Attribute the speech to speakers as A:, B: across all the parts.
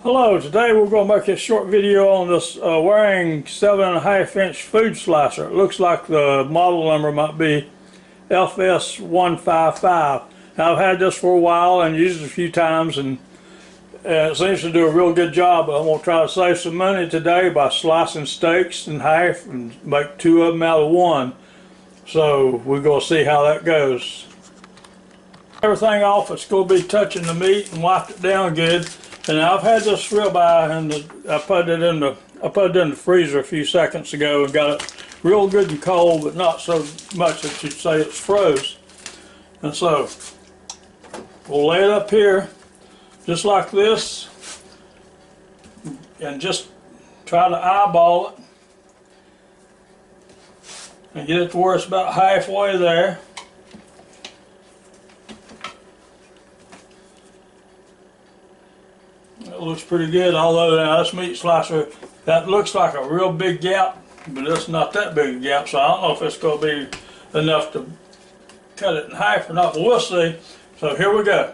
A: Hello, today we're going to make a short video on this WARING 7.5-inch food slicer. It looks like the model number might be FS155. Now, I've had this for a while and used it a few times, and it seems to do a real good job. I'm going to try to save some money today by slicing steaks in half and make two of them out of one. So we're going to see how that goes. Everything off, it's going to be touching the meat and wipe it down good. And I've had this ribeye and I put it in the freezer a few seconds ago and got it real good and cold, but not so much that you'd say it's froze. And so we'll lay it up here just like this and just try to eyeball it and get it to where it's about halfway there. It looks pretty good, although now this meat slicer, that looks like a real big gap, but it's not that big a gap, so I don't know if it's going to be enough to cut it in half or not, but we'll see. So here we go.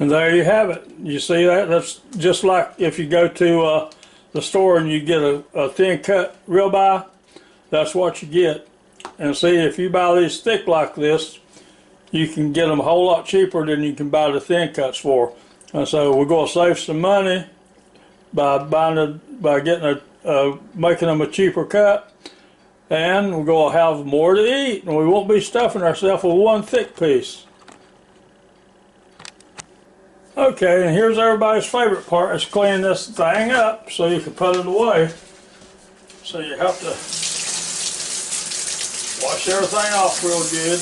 A: And there you have it. You see that? That's just like if you go to the store and you get a thin cut ribeye. That's what you get. And see, if you buy these thick like this, you can get them a whole lot cheaper than you can buy the thin cuts for. And so we're going to save some money by making them a cheaper cut, and we're going to have more to eat, and we won't be stuffing ourselves with one thick piece. Okay, and here's everybody's favorite part, is cleaning this thing up so you can put it away. So you have to wash everything off real good.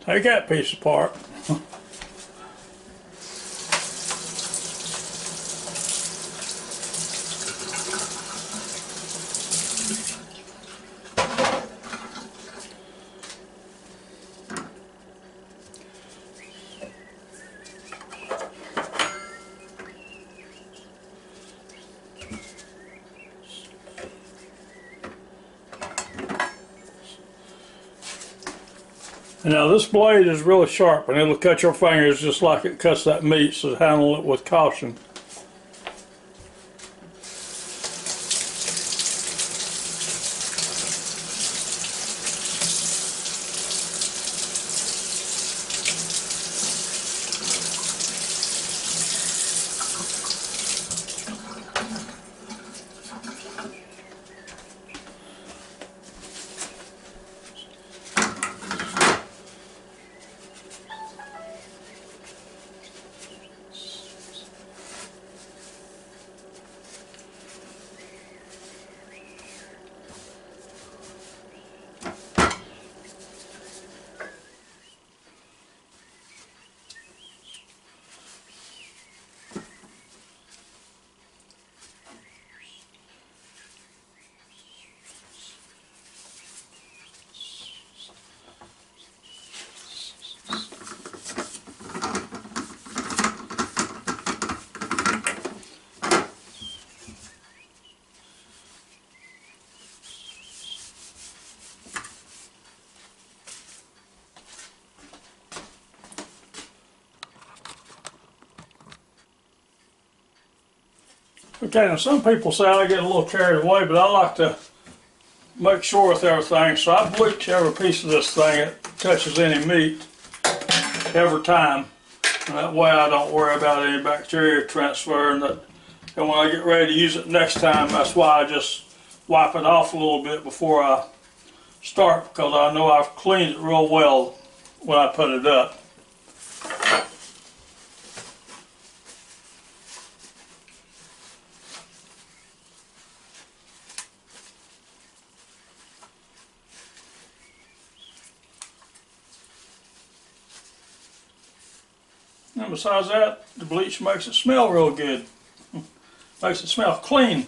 A: Take that piece apart. And now this blade is really sharp and it'll cut your fingers just like it cuts that meat, so handle it with caution. Okay, now some people say I get a little carried away, but I like to make sure with everything, so I bleach every piece of this thing that touches any meat every time. And that way I don't worry about any bacteria transfer, and when I get ready to use it next time, that's why I just wipe it off a little bit before I start, because I know I've cleaned it real well when I put it up. And besides that, the bleach makes it smell real good. Makes it smell clean.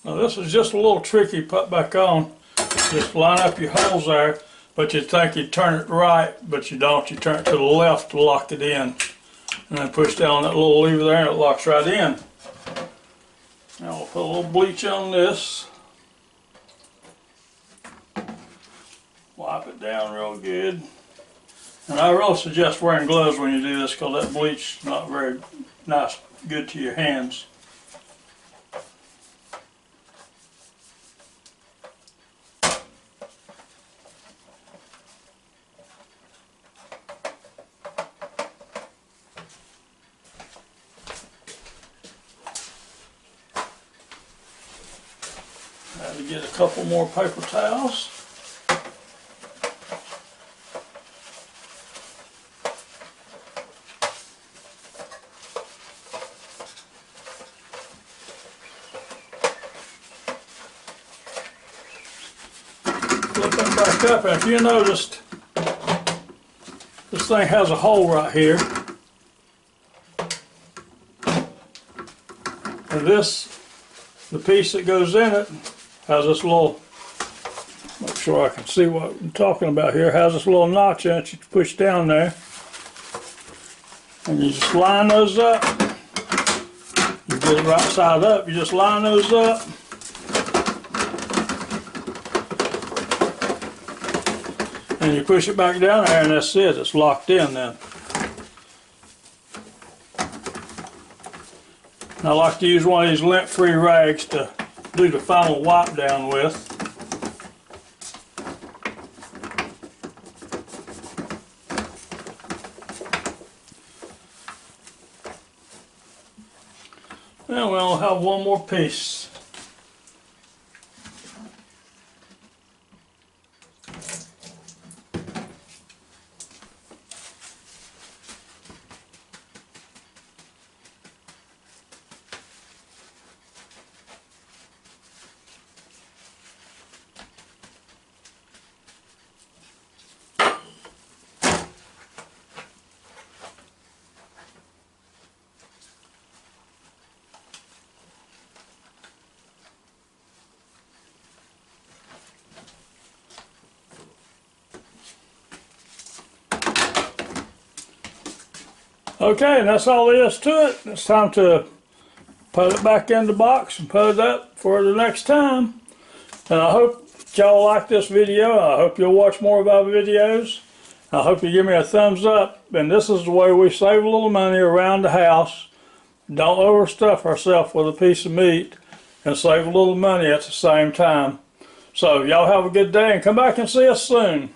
A: Now this is just a little tricky, put back on. Just line up your holes there, but you'd think you'd turn it right, but you don't. You turn it to the left to lock it in. And then push down that little lever there and it locks right in. Now we'll put a little bleach on this. Wipe it down real good. And I really suggest wearing gloves when you do this because that bleach is not very nice, good to your hands. I had to get a couple more paper towels. Flip them back up, and if you noticed, this thing has a hole right here. And this, the piece that goes in it, has this little, make sure I can see what I'm talking about here, has this little notch in it you push down there. And you just line those up. You get it right side up, you just line those up. And you push it back down there and that's it, it's locked in then. And I like to use one of these lint-free rags to do the final wipe down with. And we'll have one more piece. Okay, and that's all there is to it. It's time to put it back in the box and put it up for the next time. And I hope y'all like this video. I hope you'll watch more of our videos. I hope you give me a thumbs up. And this is the way we save a little money around the house. Don't overstuff ourselves with a piece of meat and save a little money at the same time. So y'all have a good day and come back and see us soon.